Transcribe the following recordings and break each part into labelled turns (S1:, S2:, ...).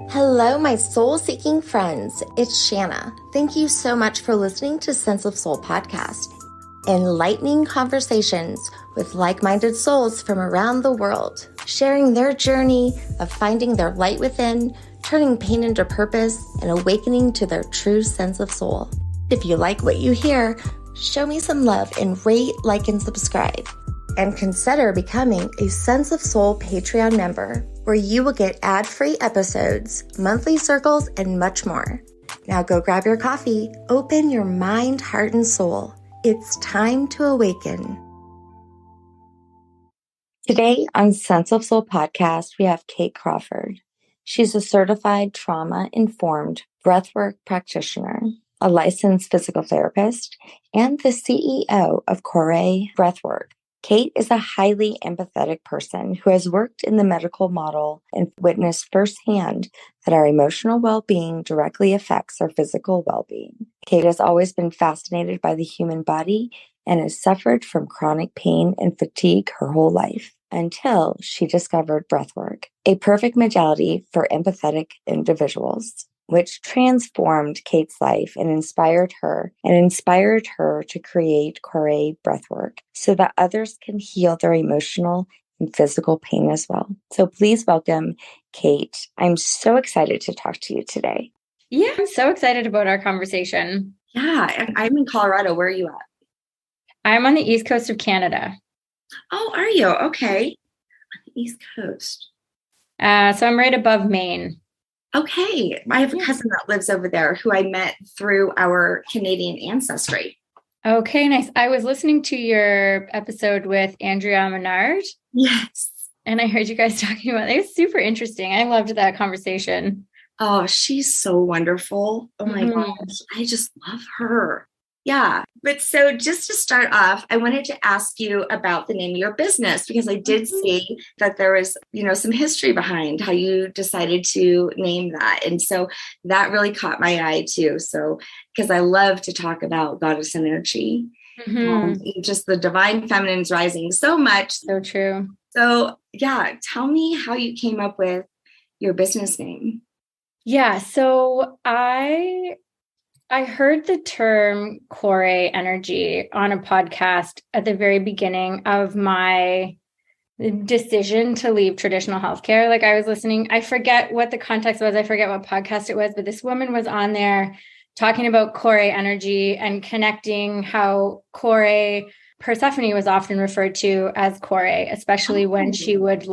S1: Hello, my soul-seeking friends. It's Shanna. Thank you so much for listening to Sense of Soul podcast. Enlightening conversations with like-minded souls from around the world, sharing their journey of finding their light within, turning pain into purpose, and awakening to their true sense of soul. If you like what you hear, show me some love and rate, like, and subscribe. And consider becoming a Sense of Soul Patreon member, where you will get ad-free episodes, monthly circles, and much more. Now go grab your coffee, open your mind, heart, and soul. It's time to awaken. Today on Sense of Soul podcast, we have Kate Crawford. She's a certified trauma-informed breathwork practitioner, a licensed physical therapist, and the CEO of Korē Breathwork. Kate is a highly empathetic person who has worked in the medical model and witnessed firsthand that our emotional well-being directly affects our physical well-being. Kate has always been fascinated by the human body and has suffered from chronic pain and fatigue her whole life until she discovered breathwork, a perfect modality for empathetic individuals, which transformed Kate's life and inspired her to create Korē Breathwork so that others can heal their emotional and physical pain as well. So please welcome Kate. I'm so excited to talk to you today.
S2: Yeah, I'm so excited about our conversation.
S1: Yeah, I'm in Colorado. Where are you at?
S2: I'm on the East Coast of Canada.
S1: Oh, are you? Okay. On the East Coast.
S2: So I'm right above Maine.
S1: Okay. I have a cousin that lives over there who I met through our Canadian ancestry.
S2: Okay, nice. I was listening to your episode with Andrea Menard.
S1: Yes.
S2: And I heard you guys talking about it. It was super interesting. I loved that conversation.
S1: Oh, she's so wonderful. Oh my gosh. I just love her. Yeah. But so just to start off, I wanted to ask you about the name of your business, because I did see that there was, some history behind how you decided to name that. And so that really caught my eye too. So, because I love to talk about goddess energy and just the divine feminine's rising so much.
S2: So true.
S1: So yeah, tell me how you came up with your business name.
S2: Yeah. So I heard the term Korē energy on a podcast at the very beginning of my decision to leave traditional healthcare. Like, I was listening, I forget what the context was. I forget what podcast it was, but this woman was on there talking about Korē energy and connecting how Persephone was often referred to as Korē, especially when she would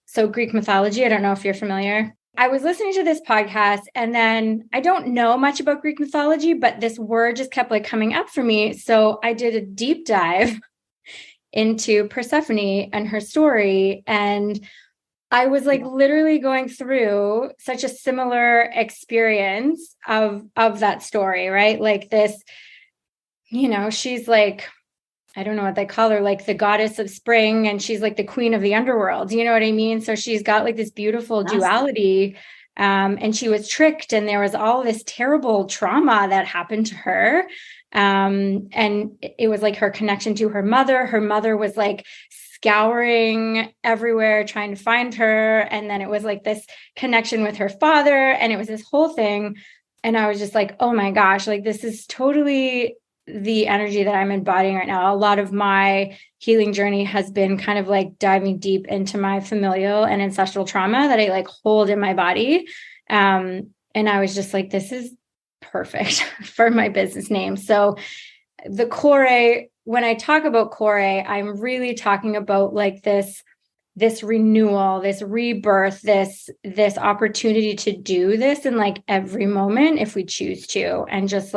S2: so Greek mythology. I don't know if you're familiar. I was listening to this podcast, and then I don't know much about Greek mythology, but this word just kept coming up for me. So I did a deep dive into Persephone and her story. And I was literally going through such a similar experience of that story, right? This, she's I don't know what they call her, the goddess of spring, and she's the queen of the underworld. You know what I mean? So she's got this beautiful duality, and she was tricked, and there was all this terrible trauma that happened to her. And it was her connection to her mother. Her mother was scouring everywhere, trying to find her. And then it was this connection with her father, and it was this whole thing. And I was just oh my gosh, this is totally the energy that I'm embodying right now. A lot of my healing journey has been kind of diving deep into my familial and ancestral trauma that I hold in my body. And I was just this is perfect for my business name. So the Korē, when I talk about Korē, I'm really talking about this renewal, this rebirth, this opportunity to do this in every moment if we choose to. And just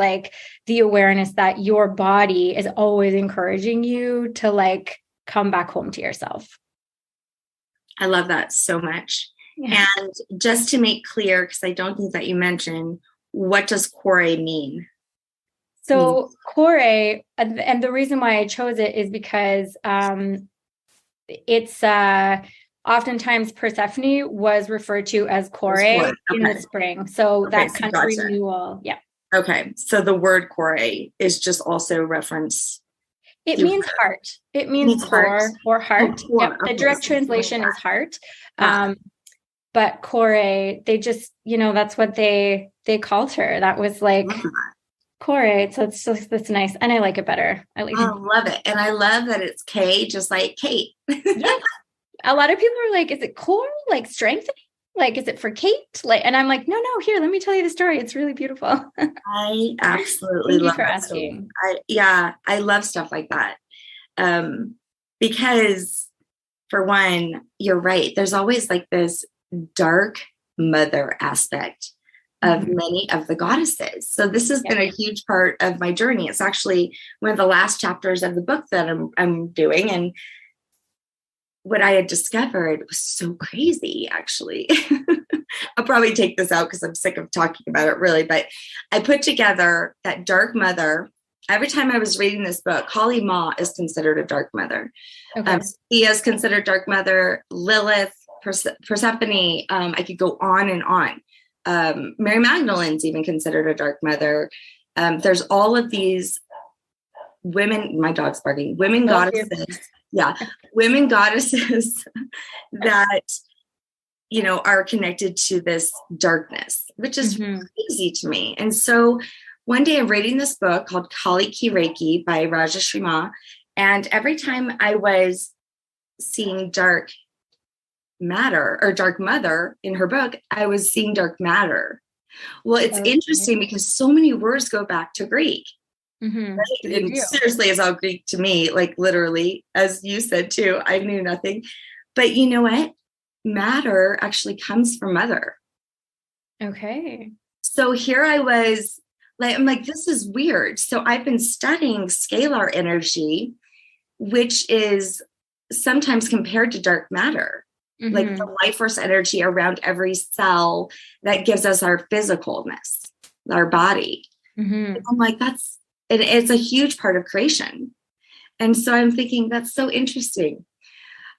S2: the awareness that your body is always encouraging you to come back home to yourself.
S1: I love that so much.
S2: Yeah.
S1: And just to make clear, because I don't think that you mentioned, what does Korē mean?
S2: So Korē, and the reason why I chose it is because it's oftentimes Persephone was referred to as Korē in the spring. So that kind of renewal. Yeah.
S1: Okay. So the word Korē is just also reference.
S2: It means heart. It means core or heart.
S1: Oh, core.
S2: Yep. The direct translation is heart. but Korē, they just, that's what they called her. That was like Korē. So it's just, that's nice. And I like it better. I
S1: love it. And I love that it's K, just like Kate.
S2: Yeah. A lot of people are like, is it core? Like strengthening? Like, is it for Kate? Like, and I'm like, no, here, let me tell you the story. It's really beautiful.
S1: I absolutely love
S2: for
S1: that
S2: asking.
S1: I love stuff like that. Because for one, you're right. There's always like this dark mother aspect of many of the goddesses. So this has been a huge part of my journey. It's actually one of the last chapters of the book that I'm doing. And what I had discovered was so crazy, actually. I'll probably take this out because I'm sick of talking about it, really. But I put together that dark mother. Every time I was reading this book, Kali Ma is considered a dark mother.
S2: Okay.
S1: Sophia is considered dark mother. Lilith, Persephone. I could go on and on. Mary Magdalene's even considered a dark mother. There's all of these women. My dog's barking. Women goddesses. Yeah, women goddesses that, are connected to this darkness, which is crazy to me. And so one day I'm reading this book called Kali Ki Reiki by Rajeshri Ma. And every time I was seeing dark matter or dark mother in her book, I was seeing dark matter. Well, it's interesting because so many words go back to Greek. Right? And seriously, it's all Greek to me, like literally, as you said too, I knew nothing. But you know what? Matter actually comes from mother.
S2: Okay.
S1: So here I was, like, I'm like, this is weird. So I've been studying scalar energy, which is sometimes compared to dark matter, like the life force energy around every cell that gives us our physicalness, our body. I'm like, it's a huge part of creation. And so I'm thinking that's so interesting.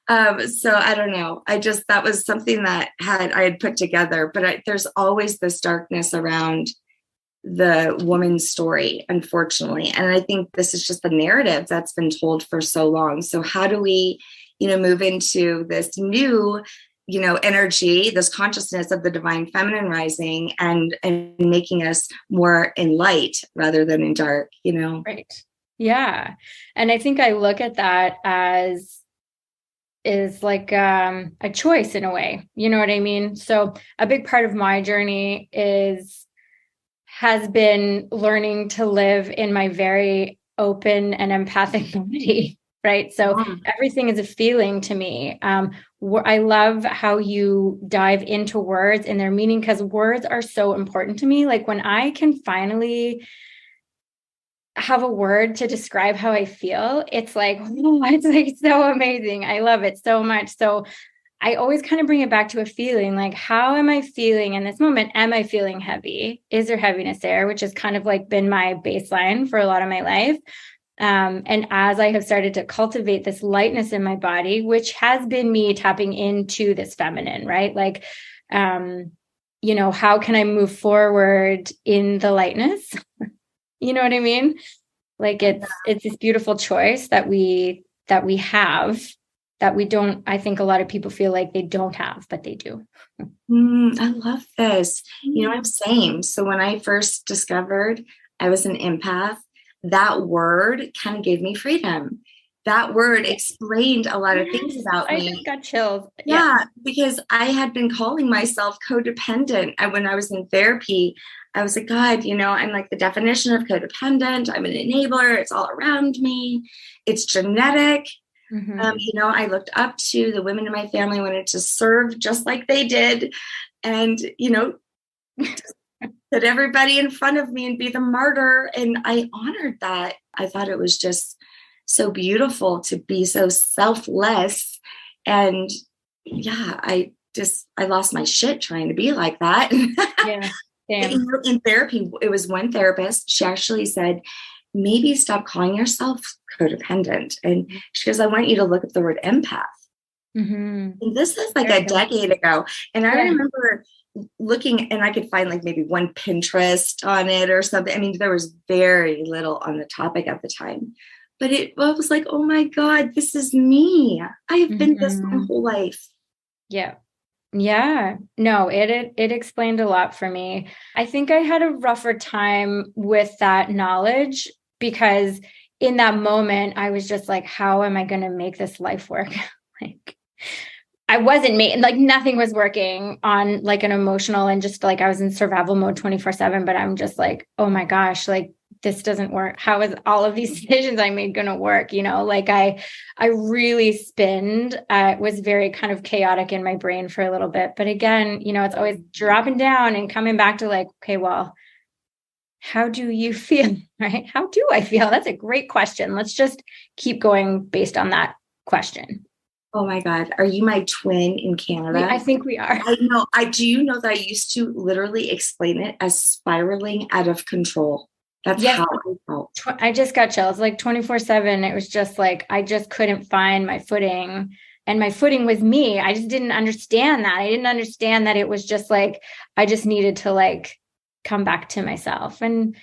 S1: So I don't know. That was something that I had put together, but there's always this darkness around the woman's story, unfortunately. And I think this is just the narrative that's been told for so long. So how do we, move into this new, energy, this consciousness of the divine feminine rising and making us more in light rather than in dark,
S2: Right. Yeah. And I think I look at that as is like a choice in a way. You know what I mean? So a big part of my journey has been learning to live in my very open and empathic body, right? So everything is a feeling to me. I love how you dive into words and their meaning, because words are so important to me. Like when I can finally have a word to describe how I feel, it's like so amazing. I love it so much. So I always kind of bring it back to a feeling, like, how am I feeling in this moment? Am I feeling heavy? Is there heaviness there? Which has kind of like been my baseline for a lot of my life. And as I have started to cultivate this lightness in my body, which has been me tapping into this feminine, right? Like, how can I move forward in the lightness? You know what I mean? Like it's this beautiful choice that we have, that we don't, I think a lot of people feel like they don't have, but they do.
S1: I love this. I'm same. So when I first discovered I was an empath, that word kind of gave me freedom. That word explained a lot of things about me.
S2: I just got chills.
S1: Yeah, because I had been calling myself codependent. And when I was in therapy, I was like, God, I'm like the definition of codependent. I'm an enabler. It's all around me. It's genetic. I looked up to the women in my family, wanted to serve just like they did. And, put everybody in front of me and be the martyr. And I honored that. I thought it was just so beautiful to be so selfless. And yeah, I lost my shit trying to be like that.
S2: Yeah.
S1: In therapy, it was one therapist. She actually said, maybe stop calling yourself codependent. And she goes, I want you to look at the word empath. And this is like a decade ago. And I remember looking, and I could find like maybe one Pinterest on it or something. I mean, there was very little on the topic at the time, but it was like, oh my God, this is me. I have been this my whole life.
S2: Yeah. Yeah, no, it explained a lot for me. I think I had a rougher time with that knowledge because in that moment I was just like, how am I going to make this life work? Like I wasn't made, like nothing was working on like an emotional, and just like I was in survival mode 24/7, but I'm just like, oh my gosh, like this doesn't work. How is all of these decisions I made going to work? Like I really spinned, was very kind of chaotic in my brain for a little bit. But again, it's always dropping down and coming back to like, okay, well, how do you feel? Right? How do I feel? That's a great question. Let's just keep going based on that question.
S1: Oh my God. Are you my twin in Canada?
S2: I think we are.
S1: I know. Do you know that I used to literally explain it as spiraling out of control? That's
S2: Yes.
S1: how I felt.
S2: I just got chills like 24/7. It was just like, I just couldn't find my footing, and my footing was me. I just didn't understand that. I didn't understand that it was just like, I just needed to like come back to myself. And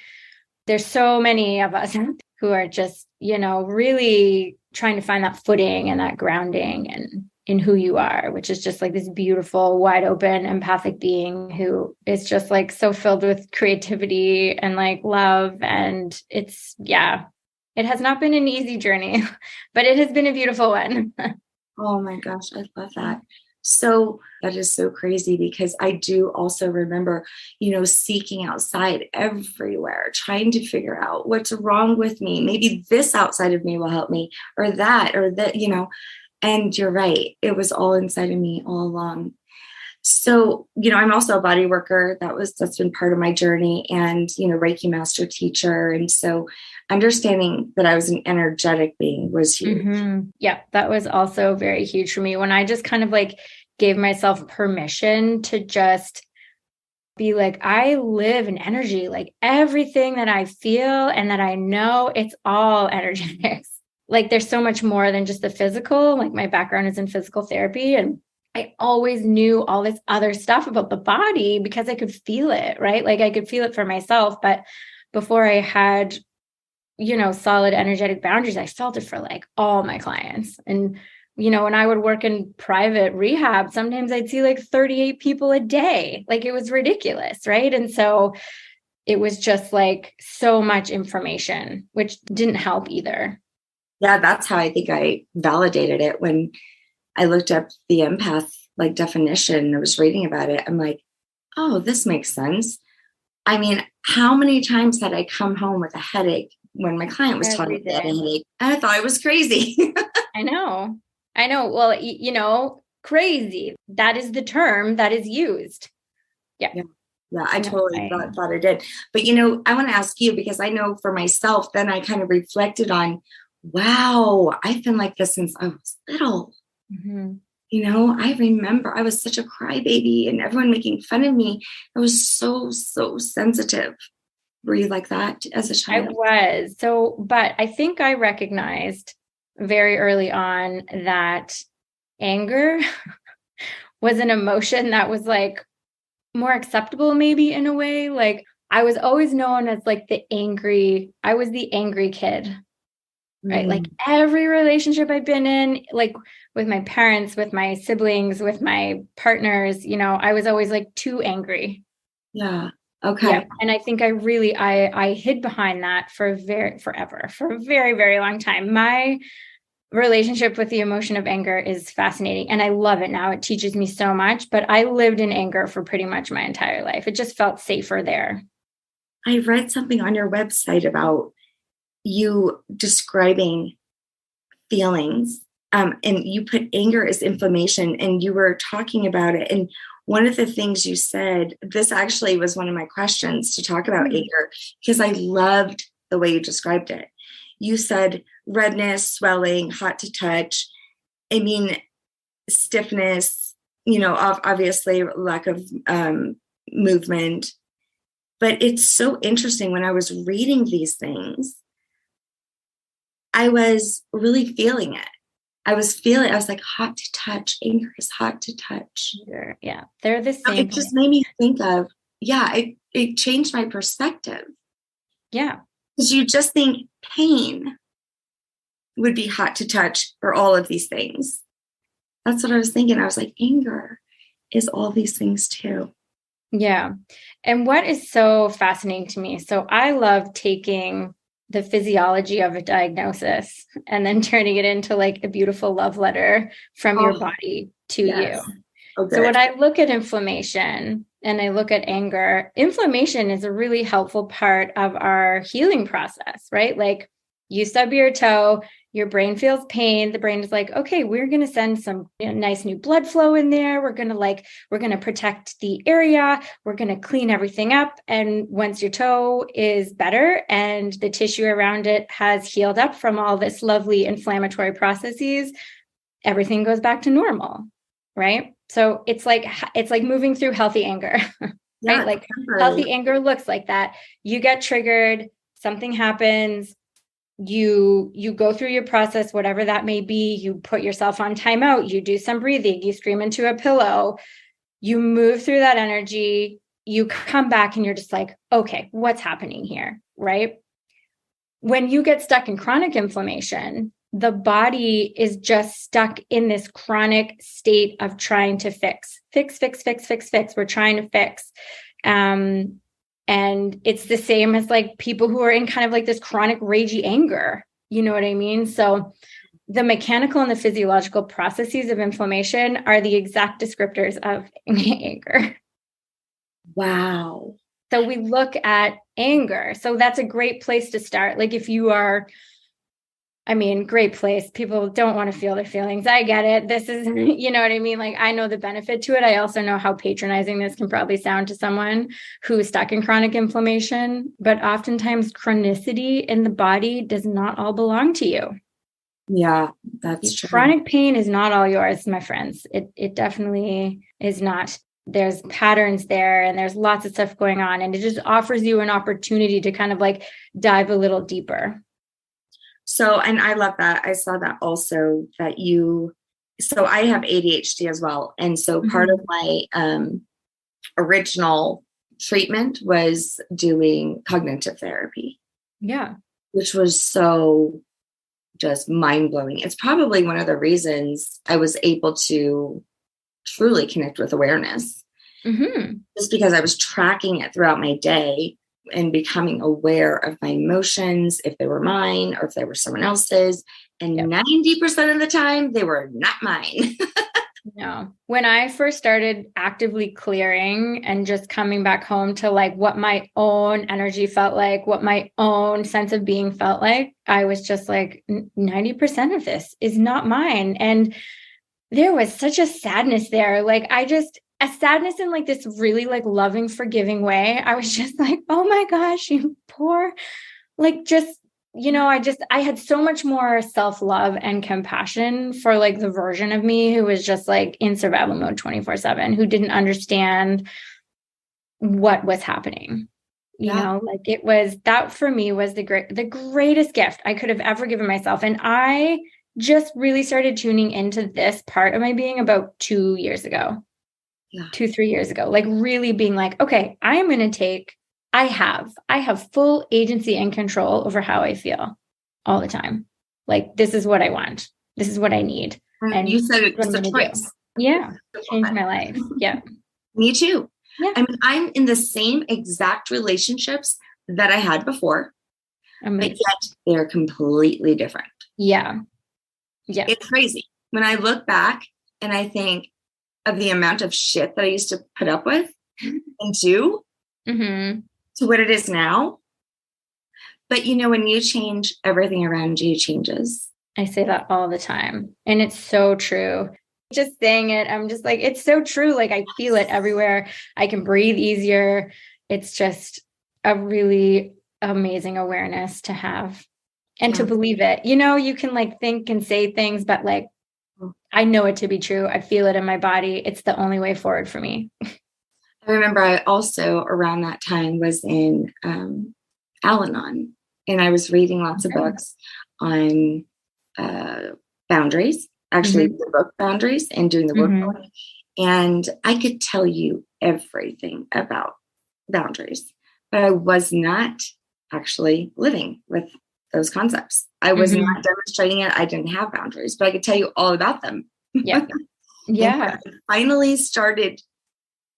S2: there's so many of us who are just, really trying to find that footing and that grounding and in who you are, which is just like this beautiful, wide open, empathic being who is just like so filled with creativity and like love. And it has not been an easy journey, but it has been a beautiful one.
S1: Oh my gosh, I love that. So that is so crazy because I do also remember, seeking outside everywhere, trying to figure out what's wrong with me. Maybe this outside of me will help me, or that. And you're right. It was all inside of me all along. So, I'm also a body worker. That's been part of my journey, and, Reiki master teacher. And so understanding that I was an energetic being was huge.
S2: Mm-hmm. Yeah, that was also very huge for me when I just kind of like gave myself permission to just be like, I live in energy, like everything that I feel and that I know, it's all energetics. Like there's so much more than just the physical. Like my background is in physical therapy, and I always knew all this other stuff about the body because I could feel it, right? Like I could feel it for myself. But before I had, solid energetic boundaries, I felt it for like all my clients. And, when I would work in private rehab, sometimes I'd see like 38 people a day. Like it was ridiculous, right? And so it was just like so much information, which didn't help either.
S1: Yeah, that's how I think I validated it when I looked up the empath like definition. I was reading about it. I'm like, oh, this makes sense. I mean, how many times had I come home with a headache when my client was telling me they had a headache? And I thought I was crazy.
S2: I know. Well, crazy. That is the term that is used. Yeah.
S1: Yeah, I totally thought I did. But, I want to ask you, because I know for myself, then I kind of reflected on, wow, I've been like this since I was little.
S2: Mm-hmm.
S1: I remember I was such a crybaby and everyone making fun of me. I was so, so sensitive. Were you like that as a child?
S2: I was. So, but I think I recognized very early on that anger was an emotion that was like more acceptable, maybe in a way. Like I was always known as like I was the angry kid, right? Like every relationship I've been in, like with my parents, with my siblings, with my partners, I was always like too angry.
S1: Yeah. Okay.
S2: Yeah. And I think I hid behind that for a very, very long time. My relationship with the emotion of anger is fascinating, and I love it now. It teaches me so much, but I lived in anger for pretty much my entire life. It just felt safer there.
S1: I read something on your website about you describing feelings, and you put anger as inflammation, and you were talking about it. And one of the things you said, this actually was one of my questions to talk about anger, because I loved the way you described it. You said redness, swelling, hot to touch. I mean, stiffness, obviously lack of movement. But it's so interesting. When I was reading these things, I was really feeling it. I was like, hot to touch. Anger is hot to touch.
S2: Sure. Yeah. They're the same.
S1: It just made me think of, it changed my perspective.
S2: Yeah.
S1: Because you just think pain would be hot to touch, or all of these things. That's what I was thinking. I was like, anger is all these things too.
S2: Yeah. And what is so fascinating to me, so I love taking the physiology of a diagnosis and then turning it into like a beautiful love letter from your body to you.
S1: Oh,
S2: so when I look at inflammation and I look at anger, inflammation is a really helpful part of our healing process, right? Like you stub your toe, your brain feels pain. The brain is like, okay, we're going to send some nice new blood flow in there. We're going to protect the area. We're going to clean everything up. And once your toe is better and the tissue around it has healed up from all this lovely inflammatory processes, everything goes back to normal, right? So it's like moving through healthy anger, right? Like healthy anger looks like that. You get triggered, something happens, you go through your process, whatever that may be. You put yourself on timeout, you do some breathing, you scream into a pillow, you move through that energy, you come back and you're just like, okay, what's happening here, right? When you get stuck in chronic inflammation, the body is just stuck in this chronic state of trying to fix. We're trying to fix. And it's the same as like people who are in kind of like this chronic ragey anger. You know what I mean? So the mechanical and the physiological processes of inflammation are the exact descriptors of anger.
S1: Wow.
S2: So we look at anger. So that's a great place to start. Like if you are, great place. People don't want to feel their feelings. I get it. This is, you know what I mean? Like I know the benefit to it. I also know how patronizing this can probably sound to someone who's stuck in chronic inflammation, but oftentimes chronicity in the body does not all belong to you.
S1: Yeah, that's true.
S2: Chronic pain is not all yours, my friends. It definitely is not. There's patterns there and there's lots of stuff going on, and it just offers you an opportunity to kind of like dive a little deeper.
S1: So, and I love that. I saw that also that so I have ADHD as well. And so part of my original treatment was doing cognitive therapy.
S2: Yeah.
S1: Which was so just mind-blowing. It's probably one of the reasons I was able to truly connect with awareness. Just because I was tracking it throughout my day and becoming aware of my emotions, if they were mine or if they were someone else's. And 90% of the time, they were not mine.
S2: No. When I first started actively clearing and just coming back home to like what my own energy felt like, what my own sense of being felt like, I was just like, 90% of this is not mine. And there was such a sadness there. Like a sadness in like this really like loving, forgiving way. I was just like, oh my gosh, you poor, like just, I had so much more self-love and compassion for like the version of me who was just like in survival mode 24/7, who didn't understand what was happening. You know, like it was, that for me was the greatest gift I could have ever given myself. And I just really started tuning into this part of my being about 2 years ago. 2-3 years ago, like really being like, okay, I have full agency and control over how I feel all the time. Like, this is what I want. This is what I need. And
S1: you said it's a choice.
S2: Yeah. Changed my life. Yeah.
S1: Me too.
S2: Yeah.
S1: I'm in the same exact relationships that I had before, but yet they're completely different.
S2: Yeah. Yeah.
S1: It's crazy. When I look back and I think of the amount of shit that I used to put up with and do to what it is now. But when you change, everything around you changes.
S2: I say that all the time. And it's so true. Just saying it, I'm just like, it's so true. Like I feel it everywhere. I can breathe easier. It's just a really amazing awareness to have and to believe it. You can like think and say things, but like, I know it to be true. I feel it in my body. It's the only way forward for me.
S1: I remember I also around that time was in Al-Anon, and I was reading lots of books on boundaries, actually the book Boundaries, and doing the work on it. And I could tell you everything about boundaries, but I was not actually living with those concepts. I was not demonstrating it. I didn't have boundaries, but I could tell you all about them.
S2: Yeah. Yeah.
S1: I finally started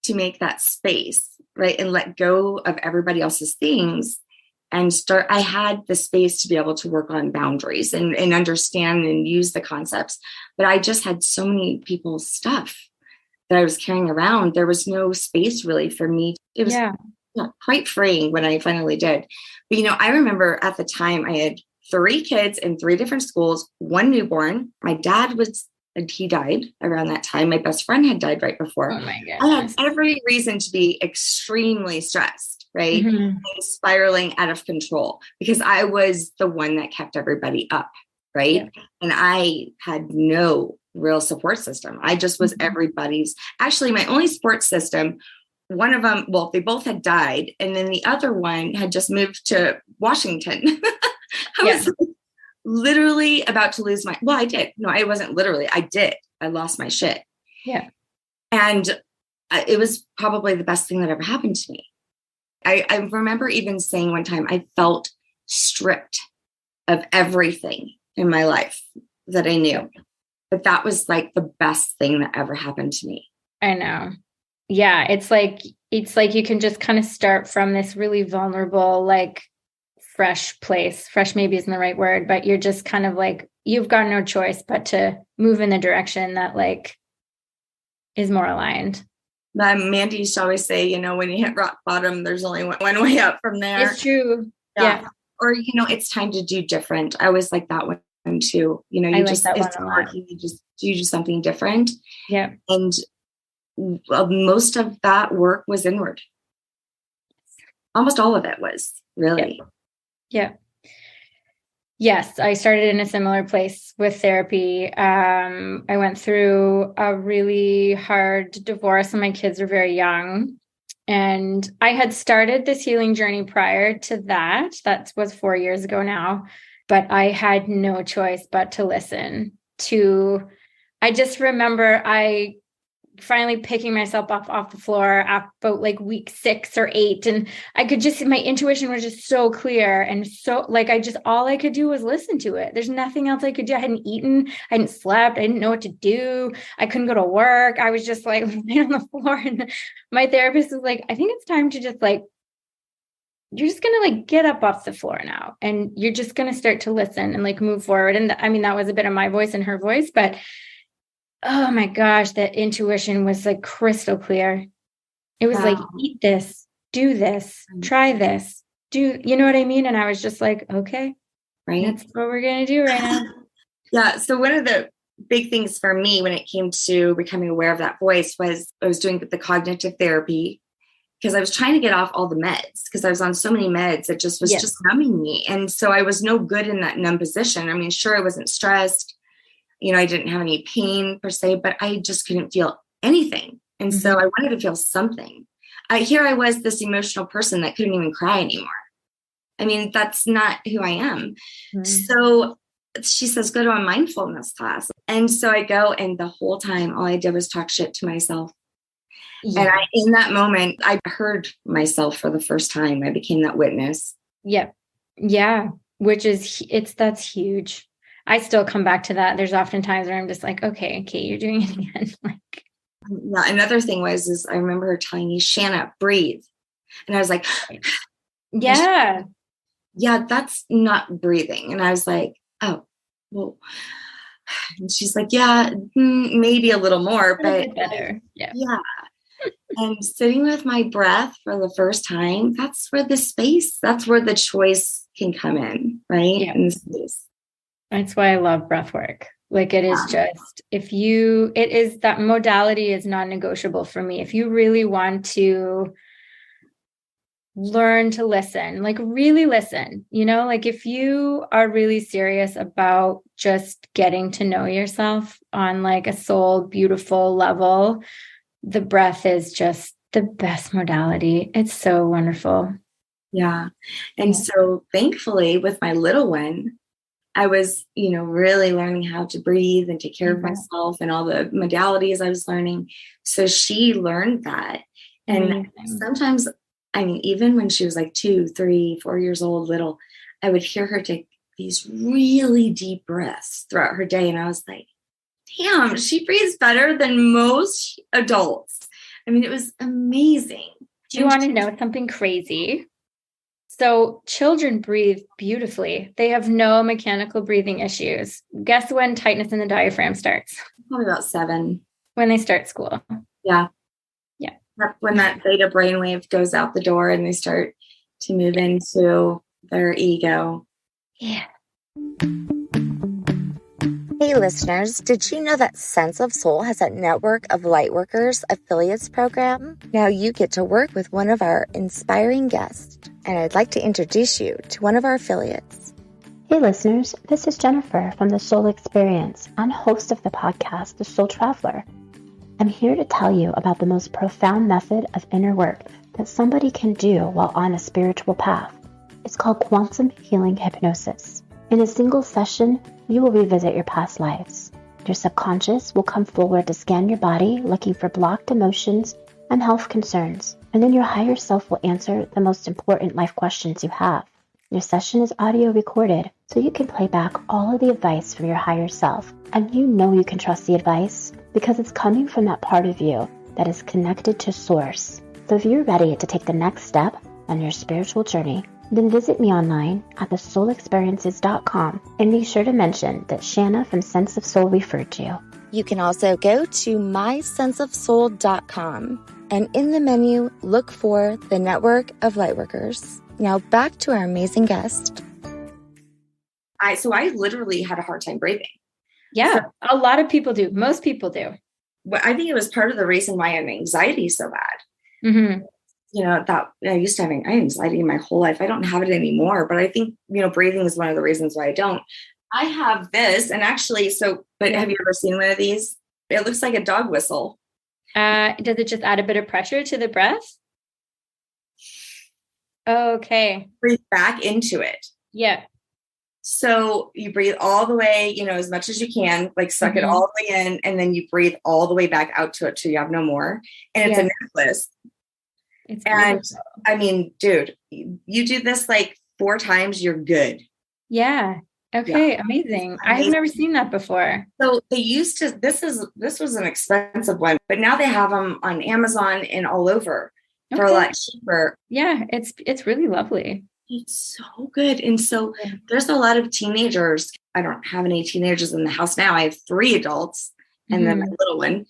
S3: to make that space, right? And let go of everybody else's things and I had the space to be able to work on boundaries and understand and use the concepts. But I just had so many people's stuff that I was carrying around. There was no space really for me. It was quite freeing when I finally did. But, I remember at the time I had 3 kids in 3 different schools, 1 newborn. My dad he died around that time. My best friend had died right before.
S2: Oh my goodness.
S3: I had every reason to be extremely stressed, right?
S2: Mm-hmm.
S3: And spiraling out of control because I was the one that kept everybody up, right? Yeah. And I had no real support system. I just was everybody's. Actually, my only support system, one of them, well, they both had died. And then the other one had just moved to Washington. I was literally about to lose I did. No, I wasn't literally. I did. I lost my shit.
S2: Yeah.
S3: And it was probably the best thing that ever happened to me. I remember even saying one time, I felt stripped of everything in my life that I knew. But that was like the best thing that ever happened to me.
S2: I know. Yeah. It's like you can just kind of start from this really vulnerable, like fresh place. Fresh maybe isn't the right word, but you're just kind of like, you've got no choice but to move in the direction that like is more aligned.
S3: Mandy used to always say, when you hit rock bottom, there's only one way up from there.
S2: It's true. Yeah.
S3: Or, it's time to do different. I always like that one too. It's hard. You do something different.
S2: Yeah.
S3: And most of that work was inward. Almost all of it was really.
S2: Yeah. Yes, I started in a similar place with therapy. I went through a really hard divorce when my kids were very young. And I had started this healing journey prior to that. That was 4 years ago now. But I had no choice but to listen to. I just remember I finally picking myself up off the floor about like week 6 or 8. And I could just, my intuition was just so clear. And so like, all I could do was listen to it. There's nothing else I could do. I hadn't eaten, I hadn't slept. I didn't know what to do. I couldn't go to work. I was just like laying on the floor. And my therapist was like, I think it's time to just like, you're just going to like get up off the floor now. And you're just going to start to listen and like move forward. And that was a bit of my voice and her voice, but oh my gosh, that intuition was like crystal clear. It was like, eat this, do this, try this, you know what I mean? And I was just like, okay,
S3: right.
S2: That's what we're going to do right now.
S3: Yeah. So one of the big things for me when it came to becoming aware of that voice was I was doing the cognitive therapy because I was trying to get off all the meds because I was on so many meds. It just was just numbing me. And so I was no good in that numb position. I mean, sure, I wasn't stressed. I didn't have any pain per se, but I just couldn't feel anything. And so I wanted to feel something. Here I was, this emotional person that couldn't even cry anymore. I mean, that's not who I am. So she says, go to a mindfulness class. And so I go, and the whole time, all I did was talk shit to myself. And in that moment, I heard myself for the first time. I became that witness.
S2: Yep. Yeah. Which is, that's huge. I still come back to that. There's often times where I'm just like, okay, you're doing it again.
S3: Yeah, another thing is I remember her telling me, Shanna, breathe. And I was like,
S2: yeah,
S3: that's not breathing. And I was like, oh, well, and she's like, yeah, maybe a little more, but
S2: better. Yeah.
S3: And sitting with my breath for the first time, that's where the choice can come in, right?
S2: Yeah.
S3: In the space.
S2: That's why I love breath work. Like it is just, that modality is non-negotiable for me. If you really want to learn to listen, like really listen, like if you are really serious about just getting to know yourself on like a soul, beautiful level, the breath is just the best modality. It's so wonderful.
S3: Yeah. And so thankfully with my little one, I was, really learning how to breathe and take care of myself and all the modalities I was learning. So she learned that. And sometimes, even when she was like 2, 3, 4 years old, little, I would hear her take these really deep breaths throughout her day. And I was like, damn, she breathes better than most adults. I mean, it was amazing.
S2: Do you want to know something crazy? So children breathe beautifully. They have no mechanical breathing issues. Guess when tightness in the diaphragm starts?
S3: Probably about 7.
S2: When they start school.
S3: Yeah.
S2: Yeah.
S3: When that theta brainwave goes out the door and they start to move into their ego.
S2: Yeah.
S1: Hey listeners, did you know that Sense of Soul has a network of Lightworkers affiliates program? Now you get to work with one of our inspiring guests, and I'd like to introduce you to one of our affiliates.
S4: Hey listeners, this is Jennifer from The Soul Experience and host of the podcast, The Soul Traveler. I'm here to tell you about the most profound method of inner work that somebody can do while on a spiritual path. It's called quantum healing hypnosis. In a single session, you will revisit your past lives. Your subconscious will come forward to scan your body, looking for blocked emotions and health concerns. And then your higher self will answer the most important life questions you have. Your session is audio recorded, so you can play back all of the advice from your higher self. And you know you can trust the advice because it's coming from that part of you that is connected to Source. So if you're ready to take the next step on your spiritual journey, then visit me online at thesoulexperiences.com and be sure to mention that Shanna from Sense of Soul referred you.
S1: You can also go to mysenseofsoul.com and in the menu, look for the network of Lightworkers. Now back to our amazing guest.
S3: I literally had a hard time breathing.
S2: Yeah,
S3: So,
S2: a lot of people do. Most people do.
S3: I think it was part of the reason why I had anxiety so bad.
S2: Mm-hmm.
S3: You know, that I used to have anxiety my whole life. I don't have it anymore, but I think, breathing is one of the reasons why I don't. I have this, and actually, have you ever seen one of these? It looks like a dog whistle.
S2: Does it just add a bit of pressure to the breath? Okay.
S3: Breathe back into it.
S2: Yeah.
S3: So you breathe all the way, as much as you can, like suck it all the way in, and then you breathe all the way back out to it till you have no more. And it's a necklace.
S2: It's
S3: and
S2: beautiful.
S3: I mean, dude, you do this like 4 times, you're good.
S2: Yeah. Okay. Amazing. I have never seen that before.
S3: So they used to, this was an expensive one, but now they have them on Amazon and all over for a lot cheaper.
S2: Yeah. It's really lovely.
S3: It's so good. And so there's a lot of teenagers. I don't have any teenagers in the house now. I have 3 adults and then my little one.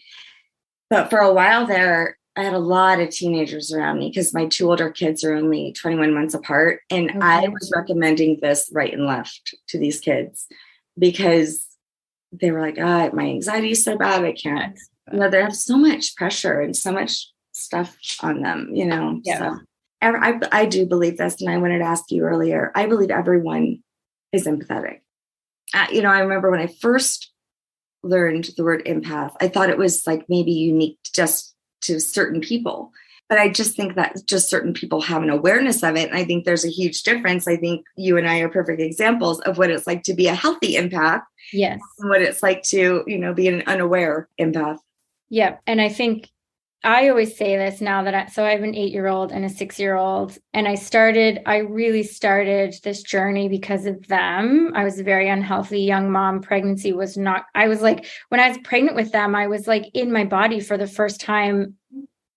S3: But for a while there, I had a lot of teenagers around me because my 2 older kids are only 21 months apart. And I was recommending this right and left to these kids because they were like, my anxiety is so bad. I can't, they have so much pressure and so much stuff on them, Yeah. So I do believe this. And I wanted to ask you earlier, I believe everyone is empathetic. I remember when I first learned the word empath, I thought it was like maybe unique just to certain people, but I just think that just certain people have an awareness of it. And I think there's a huge difference. I think you and I are perfect examples of what it's like to be a healthy empath.
S2: Yes. And
S3: what it's like to, be an unaware empath.
S2: Yeah. And I think I always say this now that I have an 8-year-old and a 6-year-old, and I really started this journey because of them. I was a very unhealthy young mom. Pregnancy was not, I was like, when I was pregnant with them, I was like in my body for the first time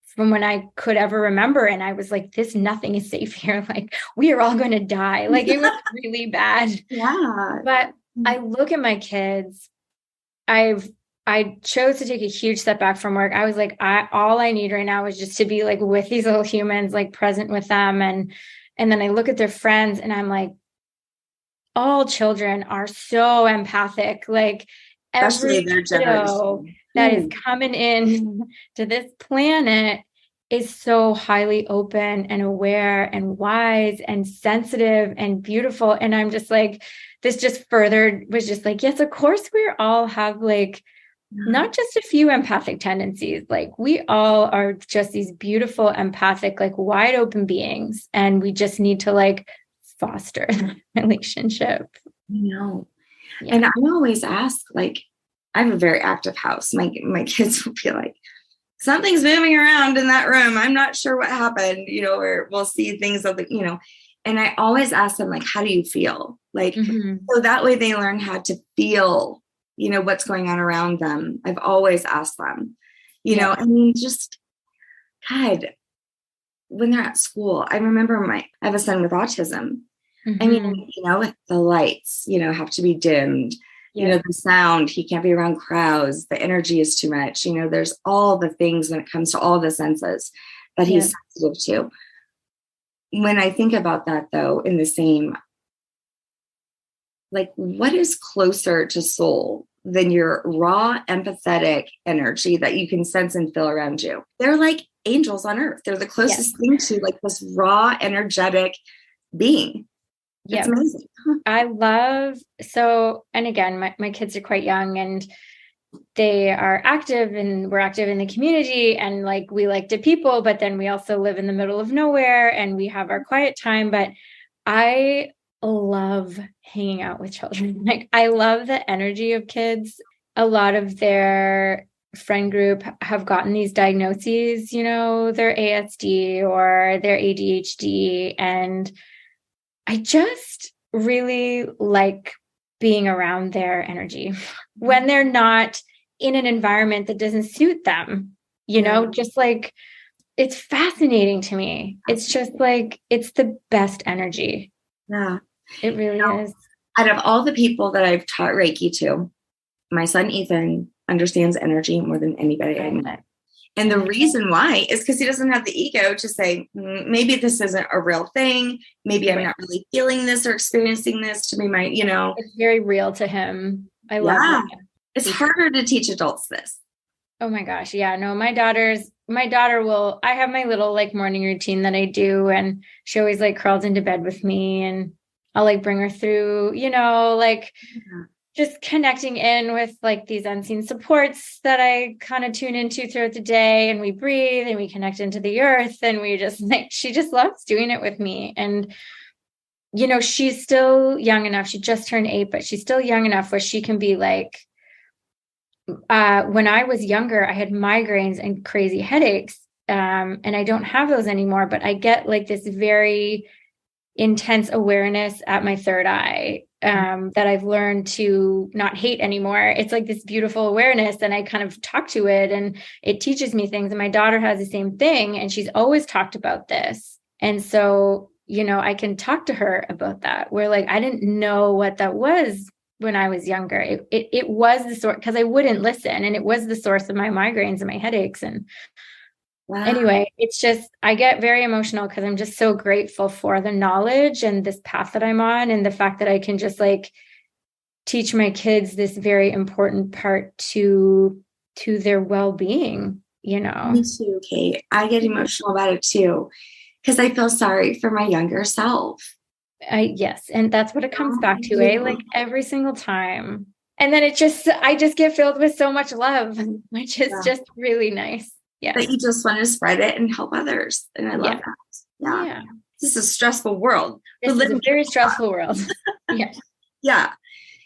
S2: from when I could ever remember. And I was like, nothing is safe here. Like, we are all going to die. Like, it was really bad.
S3: Yeah.
S2: But I look at my kids, I chose to take a huge step back from work. I was like, all I need right now is just to be like with these little humans, like present with them. And then I look at their friends and I'm like, all children are so empathic. Like
S3: especially
S2: every
S3: their generation
S2: that is coming in to this planet is so highly open and aware and wise and sensitive and beautiful. And I'm just like, this just further was just like, yes, of course we all have like, not just a few empathic tendencies. Like we all are just these beautiful, empathic, like wide open beings. And we just need to like foster the relationship.
S3: Yeah. And I always ask, like, I have a very active house. My kids will be like, something's moving around in that room. I'm not sure what happened, or we'll see things of the, and I always ask them, like, how do you feel? Like, so that way they learn how to feel, what's going on around them. I've always asked them, I mean, just God, when they're at school, I remember I have a son with autism.
S2: Mm-hmm.
S3: I mean, the lights, have to be dimmed.
S2: Yeah.
S3: The sound, he can't be around crowds. The energy is too much. There's all the things when it comes to all the senses that he's sensitive to. When I think about that, though, in the same, like, what is closer to soul than your raw, empathetic energy that you can sense and feel around you? They're like angels on earth. They're the closest thing to like this raw, energetic being. It's amazing.
S2: I love, and again, my kids are quite young and they are active and we're active in the community and like, we like to people, but then we also live in the middle of nowhere and we have our quiet time. But I love hanging out with children. Like, I love the energy of kids. A lot of their friend group have gotten these diagnoses, their ASD or their ADHD. And I just really like being around their energy when they're not in an environment that doesn't suit them, just like, it's fascinating to me. It's just like, it's the best energy.
S3: Yeah.
S2: It really is.
S3: Out of all the people that I've taught Reiki to, my son Ethan understands energy more than anybody I know. And the reason why is because he doesn't have the ego to say, maybe this isn't a real thing. Maybe I'm not really feeling this or experiencing this to be my,
S2: It's very real to him. I love that.
S3: It's harder to teach adults this.
S2: Oh my gosh. Yeah. No, my daughter I have my little like morning routine that I do. And she always like crawls into bed with me and I'll like bring her through, just connecting in with like these unseen supports that I kind of tune into throughout the day, and we breathe and we connect into the earth, and we just like, she just loves doing it with me. And, she's still young enough. She just turned 8, but she's still young enough where she can be like, when I was younger, I had migraines and crazy headaches. And I don't have those anymore, but I get like this very intense awareness at my third eye that I've learned to not hate anymore. It's like this beautiful awareness, and I kind of talk to it and it teaches me things. And my daughter has the same thing, and she's always talked about this. And so, I can talk to her about that, where like, I didn't know what that was when I was younger. It was the source, because I wouldn't listen, and it was the source of my migraines and my headaches. And anyway, it's just, I get very emotional because I'm just so grateful for the knowledge and this path that I'm on, and the fact that I can just like teach my kids this very important part to their well-being, Me
S3: too, Kate. I get emotional about it too, because I feel sorry for my younger self.
S2: Yes. And that's what it comes back to, like every single time. And then I just get filled with so much love, which is just really nice. Yeah.
S3: That you just want to spread it and help others. And I love that. Yeah. This is a stressful world.
S2: This is a very stressful world. Yeah.
S3: Yeah.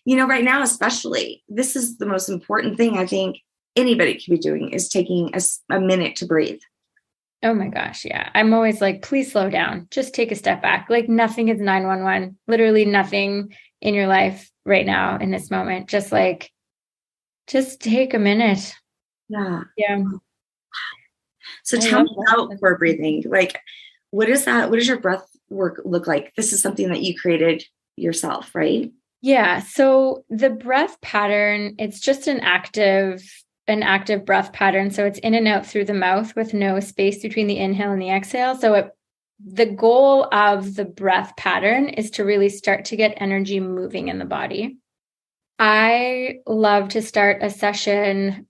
S3: Right now, especially, this is the most important thing I think anybody could be doing, is taking a minute to breathe.
S2: Oh my gosh. Yeah. I'm always like, please slow down. Just take a step back. Like nothing is 911, literally nothing in your life right now in this moment. Just take a minute.
S3: Yeah.
S2: Yeah.
S3: So tell me about Korē breathing. Like, what is that? What does your breath work look like? This is something that you created yourself, right?
S2: Yeah. So the breath pattern, it's just an active breath pattern. So it's in and out through the mouth with no space between the inhale and the exhale. So the goal of the breath pattern is to really start to get energy moving in the body. I love to start a session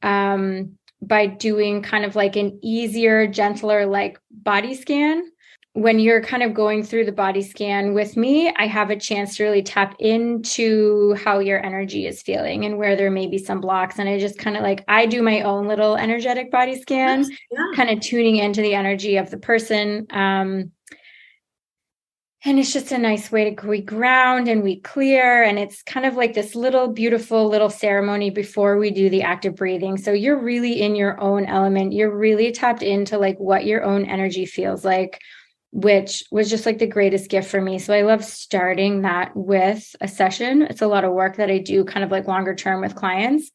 S2: by doing kind of like an easier, gentler, like body scan. When you're kind of going through the body scan with me, I have a chance to really tap into how your energy is feeling and where there may be some blocks. And I just kind of like, I do my own little energetic body scan, kind of tuning into the energy of the person. And it's just a nice way to ground and we clear. And it's kind of like this little beautiful little ceremony before we do the active breathing. So you're really in your own element. You're really tapped into like what your own energy feels like, which was just like the greatest gift for me. So I love starting that with a session. It's a lot of work that I do kind of like longer term with clients.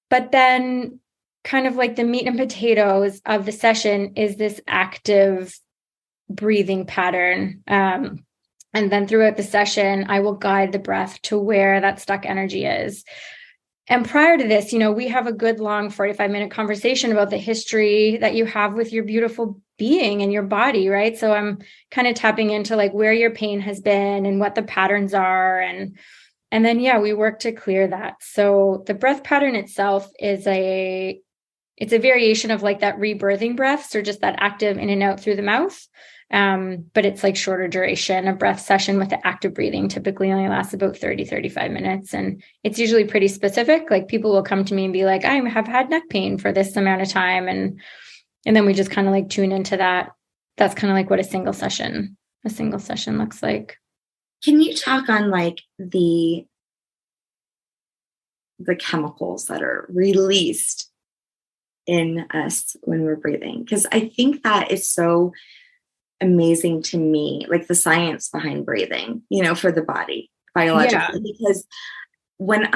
S2: But then kind of like the meat and potatoes of the session is this active breathing pattern. And then throughout the session, I will guide the breath to where that stuck energy is. And prior to this, we have a good long 45-minute conversation about the history that you have with your beautiful being and your body, right? So I'm kind of tapping into like where your pain has been and what the patterns are. And then, we work to clear that. So the breath pattern itself is it's a variation of like that rebirthing breath. So just that active in and out through the mouth. But it's like shorter duration. A breath session with the active breathing typically only lasts about 30-35 minutes. And it's usually pretty specific. Like people will come to me and be like, I have had neck pain for this amount of time. And then we just kind of like tune into that. That's kind of like what a single session looks like.
S3: Can you talk on like the chemicals that are released in us when we're breathing? Because I think that is so amazing to me, like the science behind breathing, for the body biologically. Because when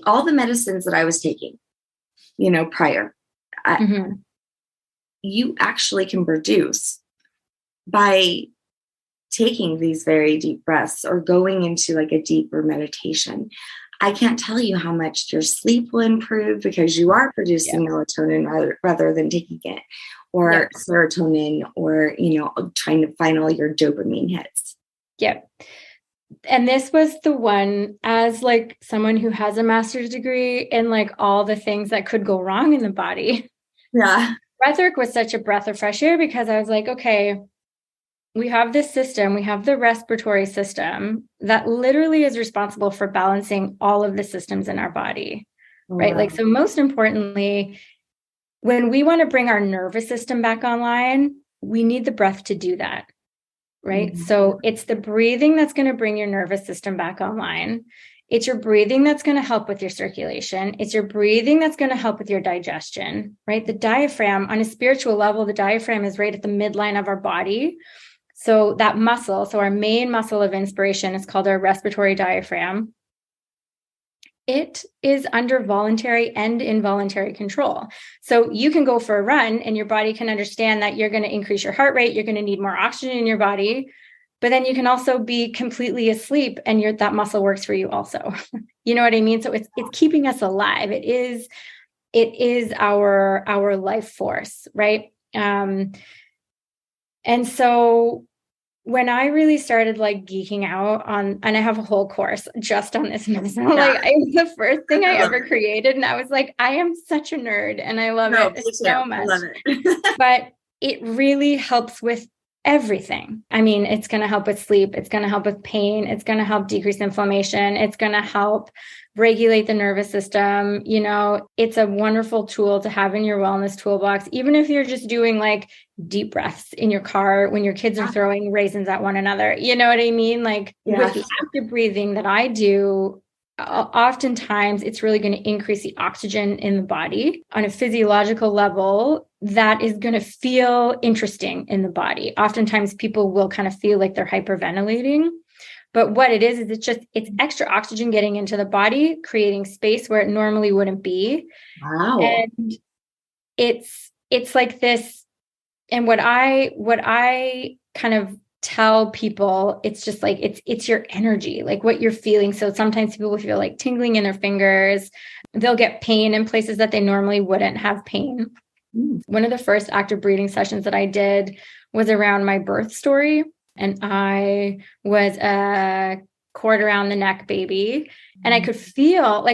S3: all the medicines that I was taking, prior, you actually can produce by taking these very deep breaths or going into like a deeper meditation. I can't tell you how much your sleep will improve because you are producing melatonin rather than taking it, or serotonin, or, trying to find all your dopamine hits.
S2: Yep. And this was the one, as like someone who has a master's degree in like all the things that could go wrong in the body.
S3: Yeah.
S2: Breathwork was such a breath of fresh air because I was like, okay, we have this system, we have the respiratory system that literally is responsible for balancing all of the systems in our body, right? Like, so most importantly, when we want to bring our nervous system back online, we need the breath to do that, right? So it's the breathing that's going to bring your nervous system back online. It's your breathing that's going to help with your circulation. It's your breathing that's going to help with your digestion, right? The diaphragm, on a spiritual level, the diaphragm is right at the midline of our body. So that muscle, so our main muscle of inspiration is called our respiratory diaphragm. It is under voluntary and involuntary control. So you can go for a run and your body can understand that you're going to increase your heart rate. You're going to need more oxygen in your body, but then you can also be completely asleep and that muscle works for you also. You know what I mean? So it's keeping us alive. It is our life force, right? And so when I really started like geeking out on, and I have a whole course just on this medicine, like it was the first thing I ever created. And I was like, I am such a nerd and I love it so much. Love it. But it really helps with everything. I mean, it's going to help with sleep. It's going to help with pain. It's going to help decrease inflammation. It's going to help regulate the nervous system. It's a wonderful tool to have in your wellness toolbox, even if you're just doing like deep breaths in your car when your kids are throwing raisins at one another. You know what I mean? Like with the active breathing that I do, oftentimes it's really going to increase the oxygen in the body on a physiological level. That is going to feel interesting in the body. Oftentimes people will kind of feel like they're hyperventilating. But what it is it's extra oxygen getting into the body, creating space where it normally wouldn't be.
S3: Wow.
S2: And it's like this. And what I kind of tell people, it's just like, it's your energy, like what you're feeling. So sometimes people will feel like tingling in their fingers. They'll get pain in places that they normally wouldn't have pain. One of the first active breathing sessions that I did was around my birth story. And I was a cord around the neck baby. And I could feel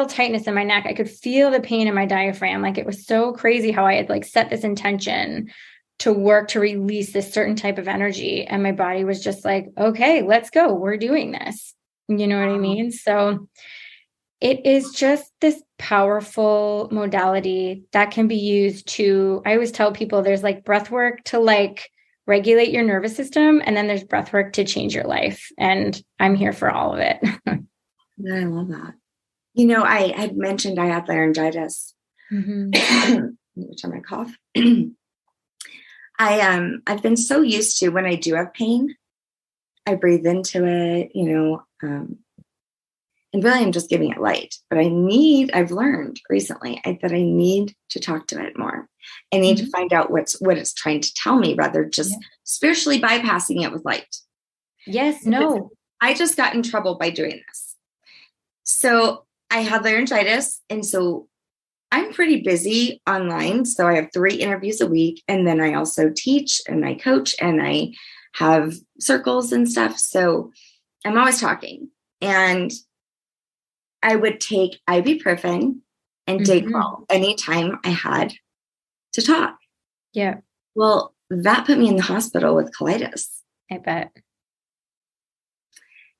S2: tightness in my neck. I could feel the pain in my diaphragm. Like it was so crazy how I had like set this intention to work to release this certain type of energy. And my body was just like, okay, let's go. We're doing this. You know what I mean? So it is just this powerful modality that can be used to, I always tell people there's like breath work to like regulate your nervous system. And then there's breath work to change your life. And I'm here for all of it.
S3: Yeah, I love that. I had mentioned I had laryngitis, which I might cough. I've been so used to when I do have pain, I breathe into it, And really, I'm just giving it light. But I've learned recently that I need to talk to it more. I need to find out what it's trying to tell me rather just spiritually bypassing it with light.
S2: Yes, no.
S3: I just got in trouble by doing this. So I had laryngitis. And so I'm pretty busy online. So I have 3 interviews a week. And then I also teach and I coach and I have circles and stuff. So I'm always talking. And I would take ibuprofen and Dayquil anytime I had to talk.
S2: Yeah.
S3: Well, that put me in the hospital with colitis.
S2: I bet.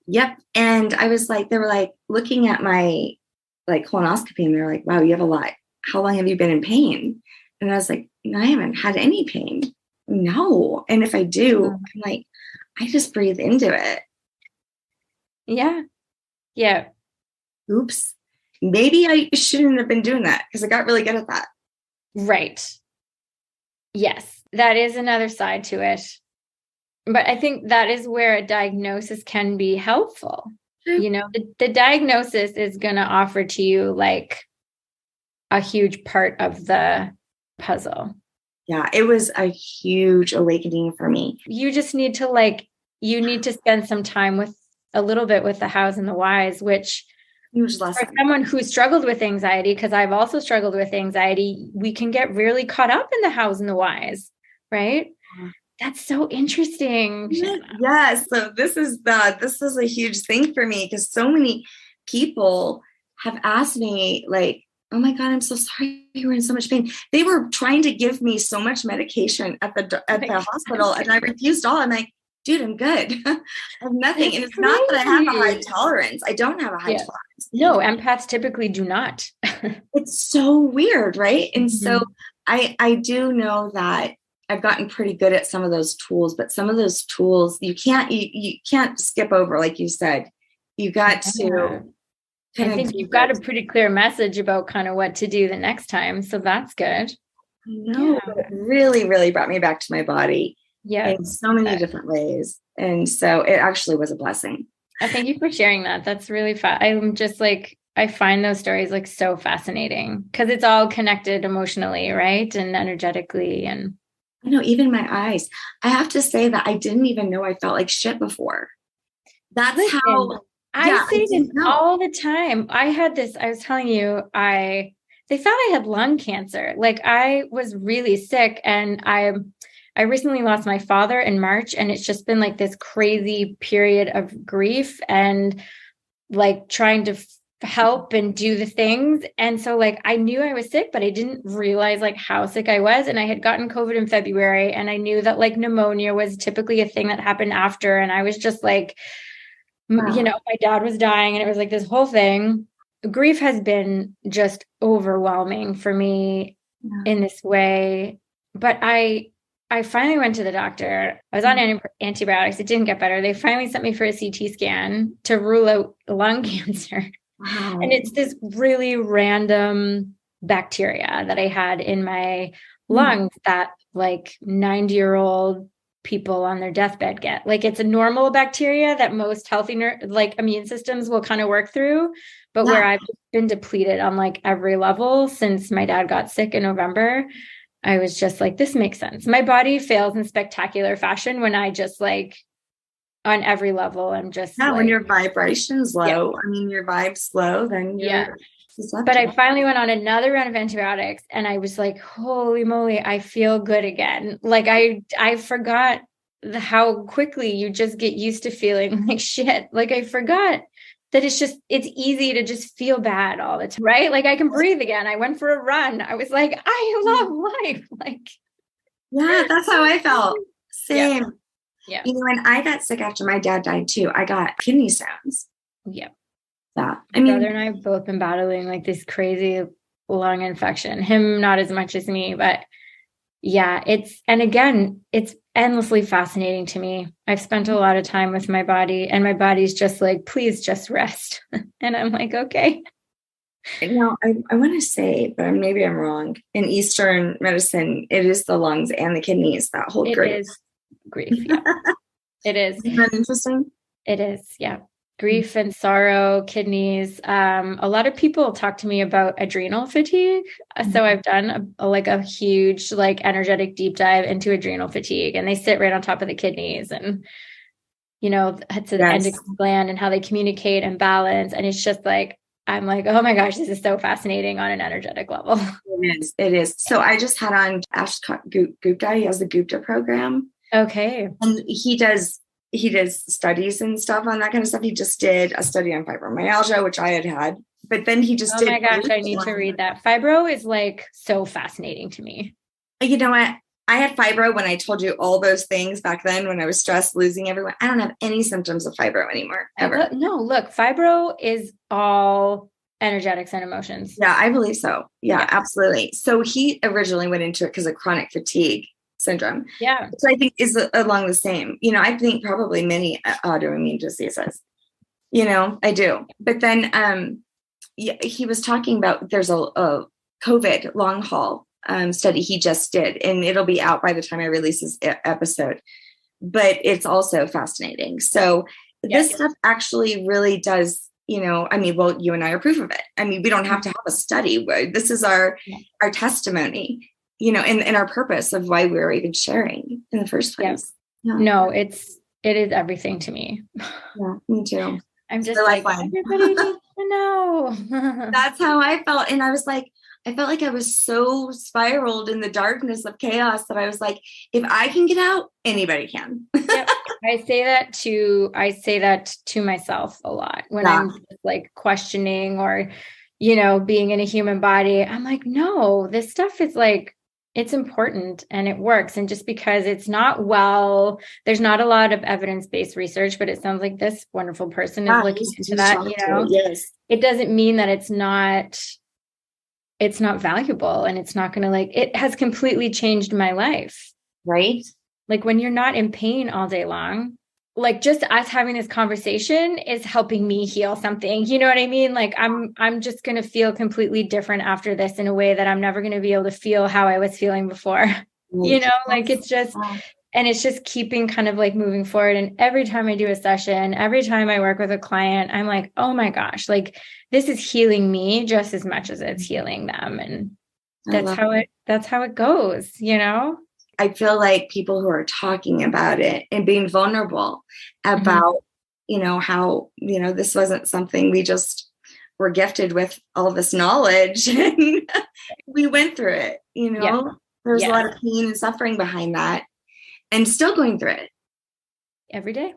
S3: Yep. And I was like, they were like looking at my like colonoscopy and they're like, wow, you have a lot. How long have you been in pain? And I was like, no, I haven't had any pain. No. And if I do, I'm like, I just breathe into it.
S2: Yeah. Yeah.
S3: Oops. Maybe I shouldn't have been doing that because I got really good at that.
S2: Right. Yes. That is another side to it. But I think that is where a diagnosis can be helpful. You know, the diagnosis is going to offer to you like a huge part of the puzzle.
S3: Yeah, it was a huge awakening for me.
S2: You just need to you need to spend some time with a little bit with the hows and the whys, which for someone who struggled with anxiety, because I've also struggled with anxiety, we can get really caught up in the hows and the whys, right? That's so interesting.
S3: Yes. So this is a huge thing for me because so many people have asked me like, oh my God, I'm so sorry you were in so much pain. They were trying to give me so much medication at the hospital and I refused all. I'm like, dude, I'm good. I have nothing. And it's not that I have a high tolerance. I don't have a high tolerance.
S2: No, empaths typically do not.
S3: It's so weird, right? And so I do know that I've gotten pretty good at some of those tools, but some of those tools you can't skip over, like you said. You got to.
S2: I think you've got a pretty clear message about kind of what to do the next time. So that's good.
S3: No, it really, really brought me back to my body in so many different ways. And so it actually was a blessing.
S2: Thank you for sharing that. That's really fun. I'm just like, I find those stories like so fascinating because it's all connected emotionally, right? And energetically. And
S3: I know, even my eyes. I have to say that I didn't even know I felt like shit before. That's how
S2: I say this all the time. I was telling you, they found I had lung cancer. Like I was really sick and I recently lost my father in March and it's just been like this crazy period of grief and like trying to help and do the things. And so like, I knew I was sick, but I didn't realize like how sick I was. And I had gotten COVID in February and I knew that like pneumonia was typically a thing that happened after. And I was just like, you know, my dad was dying and it was like this whole thing. Grief has been just overwhelming for me in this way. But I finally went to the doctor. I was on antibiotics. It didn't get better. They finally sent me for a CT scan to rule out lung cancer. Wow. And it's this really random bacteria that I had in my lungs that like 90-year-old people on their deathbed get. Like it's a normal bacteria that most healthy like immune systems will kind of work through, but where I've been depleted on like every level since my dad got sick in November, I was just like, this makes sense. My body fails in spectacular fashion when I just like on every level, I'm just
S3: when your vibration's low, I mean, your vibe's low, then you're
S2: But I finally went on another round of antibiotics and I was like, holy moly, I feel good again. Like I forgot how quickly you just get used to feeling like shit. Like I forgot that it's easy to just feel bad all the time, right? Like I can breathe again. I went for a run. I was like, I love life. Like,
S3: yeah, that's how I felt. Same.
S2: Yeah.
S3: You know, when I got sick after my dad died too, I got kidney stones.
S2: Yeah.
S3: Yeah.
S2: My brother and I have both been battling like this crazy lung infection. Him, not as much as me, but yeah, it's endlessly fascinating to me. I've spent a lot of time with my body and my body's just like, please just rest. And I'm like, okay.
S3: Now, I want to say, but maybe I'm wrong. In Eastern medicine, it is the lungs and the kidneys that hold grief.
S2: It is grief. Yeah. It is.
S3: Isn't that interesting?
S2: It is. Yeah. grief and sorrow, kidneys. A lot of people talk to me about adrenal fatigue. So I've done a huge, like, energetic deep dive into adrenal fatigue, and they sit right on top of the kidneys, and, it's an endocrine gland and how they communicate and balance. And it's just like, I'm like, oh my gosh, this is so fascinating on an energetic level.
S3: It is. So I just had on Ash Gupta. He has the Gupta program.
S2: Okay.
S3: And he does studies and stuff on that kind of stuff. He just did a study on fibromyalgia, which I had. But then he just did.
S2: Oh my gosh, I need to read that. Fibro is like so fascinating to me.
S3: You know what? I had fibro when I told you all those things back then when I was stressed, losing everyone. I don't have any symptoms of fibro anymore, ever.
S2: Look, fibro is all energetics and emotions.
S3: Yeah, I believe so. Yeah, absolutely. So he originally went into it because of chronic fatigue syndrome.
S2: Yeah.
S3: Which I think is along the same. I think probably many autoimmune diseases. I do. But then he was talking about there's a COVID long haul study he just did, and it'll be out by the time I release this episode. But it's also fascinating. So this stuff actually really does, you and I are proof of it. We don't have to have a study. This is our testimony, and our purpose of why we're even sharing in the first place.
S2: Yeah. No, it is everything to me.
S3: Yeah, me too.
S2: I'm just like, everybody needs to know.
S3: That's how I felt. And I was like, I felt like I was so spiraled in the darkness of chaos that I was like, if I can get out, anybody can.
S2: Yep. I say that to myself a lot when I'm just like questioning or, being in a human body. I'm like, no, this stuff is like, it's important and it works. And just because it's not there's not a lot of evidence-based research, but it sounds like this wonderful person is looking into that,
S3: Yes.
S2: It doesn't mean that it's not valuable, and it's not going to it has completely changed my life.
S3: Right.
S2: Like when you're not in pain all day long, like just us having this conversation is helping me heal something. You know what I mean? Like I'm just going to feel completely different after this in a way that I'm never going to be able to feel how I was feeling before. Right. It's just, and it's just keeping kind of like moving forward. And every time I do a session, every time I work with a client, I'm like, oh my gosh, like this is healing me just as much as it's healing them. And that's how it goes,
S3: I feel like people who are talking about it and being vulnerable about, how, this wasn't something we just were gifted with all this knowledge and we went through it, There's a lot of pain and suffering behind that and still going through it.
S2: Every day.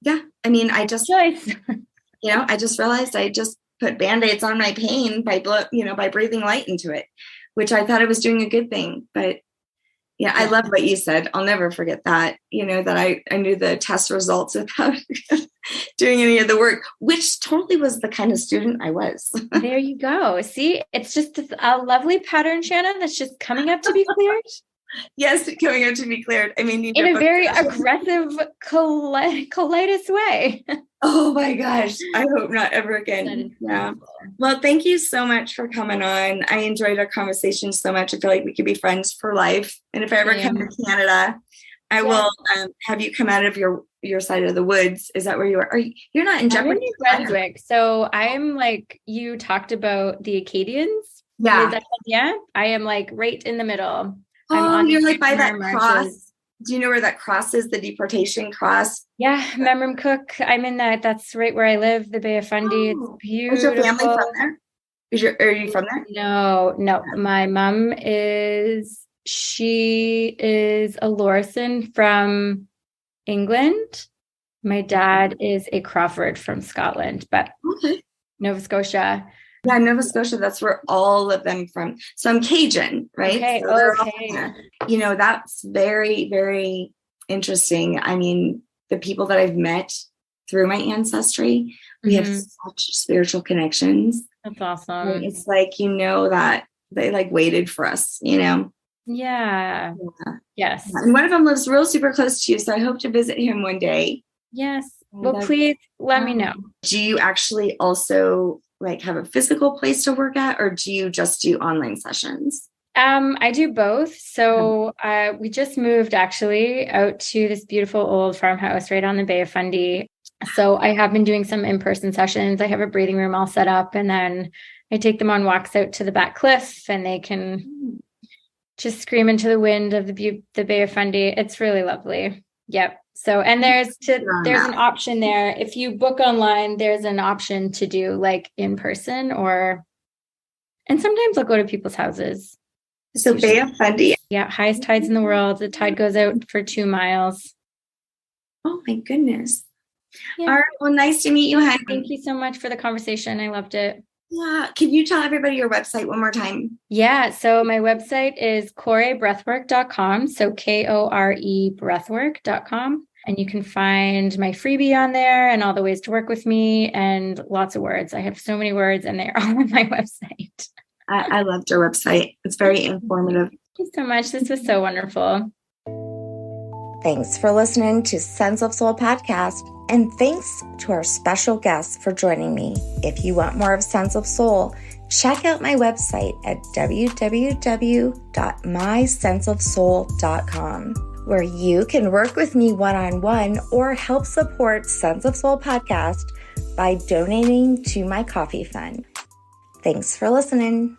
S3: Yeah. I just, I just realized I just put Band-Aids on my pain by breathing light into it, which I thought I was doing a good thing, but yeah, I love what you said. I'll never forget that, that I knew the test results without doing any of the work, which totally was the kind of student I was.
S2: There you go. See, it's just a lovely pattern, Shannon, that's just coming up to be cleared.
S3: Yes, coming up to be cleared. In
S2: a very aggressive colitis way.
S3: Oh my gosh. I hope not ever again. Yeah. Well, thank you so much for coming on. I enjoyed our conversation so much. I feel like we could be friends for life. And if I ever come to Canada, I will have you come out of your side of the woods. Is that where you are? You're not in Jeopardy?
S2: I'm in New Brunswick. So I'm like, you talked about the Acadians.
S3: Yeah.
S2: I am like right in the middle.
S3: You're like by that cross. Do you know where that cross is? The deportation cross?
S2: Yeah, Memram Cook. I'm in that. That's right where I live, the Bay of Fundy. It's beautiful.
S3: Is your family from there? Are you from there?
S2: No. My mom she is a Lorison from England. My dad is a Crawford from Scotland, but Nova Scotia.
S3: Yeah, Nova Scotia, that's where all of them from. So I'm Cajun, right?
S2: Okay,
S3: so that's very, very interesting. The people that I've met through my ancestry, we have such spiritual connections.
S2: That's awesome.
S3: It's like, that they like waited for us,
S2: Yeah. Yes.
S3: And one of them lives real super close to you. So I hope to visit him one day.
S2: Yes. Well, please let me know.
S3: Do you actually also have a physical place to work at, or do you just do online sessions?
S2: I do both. So we just moved actually out to this beautiful old farmhouse right on the Bay of Fundy. So I have been doing some in-person sessions. I have a breathing room all set up, and then I take them on walks out to the back cliff, and they can just scream into the wind of the Bay of Fundy. It's really lovely. Yep. So, and there's an option there. If you book online, there's an option to do like in person, and sometimes I'll go to people's houses.
S3: So Bay of Fundy.
S2: Yeah. Highest tides in the world. The tide goes out for 2 miles.
S3: Oh my goodness.
S2: Yeah.
S3: All right. Well, nice to meet you, Hen.
S2: Thank you so much for the conversation. I loved it.
S3: Yeah. Can you tell everybody your website one more time?
S2: Yeah. So my website is KorēBreathwork.com. So KORE Breathwork.com. And you can find my freebie on there and all the ways to work with me and lots of words. I have so many words and they're all on my website.
S3: I loved your website. It's very informative.
S2: Thank you so much. This was so wonderful.
S1: Thanks for listening to Sense of Soul podcast. And thanks to our special guests for joining me. If you want more of Sense of Soul, check out my website at www.mysenseofsoul.com, where you can work with me one-on-one or help support Sense of Soul podcast by donating to my coffee fund. Thanks for listening.